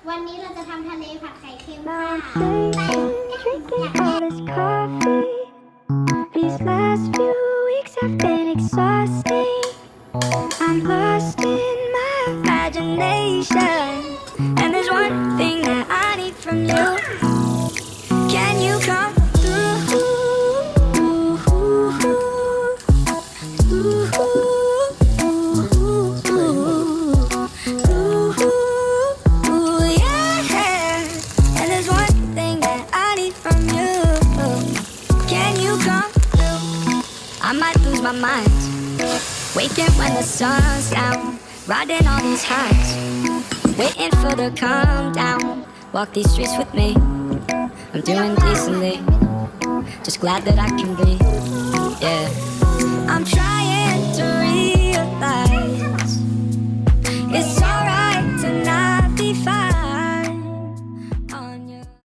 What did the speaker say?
วันนี้เราจะทำทะเลผัดไข่เค็มค่ะ Drinking all this coffee. These last few weeks have been exhausting. I'm lost in my imagination, and there's one thing that I need from you. Can you come through? Yeah. And there's one thing that I need from you. Can you come through? I might lose my mind, waking when the sun's down, riding all these highs, waiting for the calm down. Walk these streets with me, I'm doing decently, just glad that I can breathe, yeah.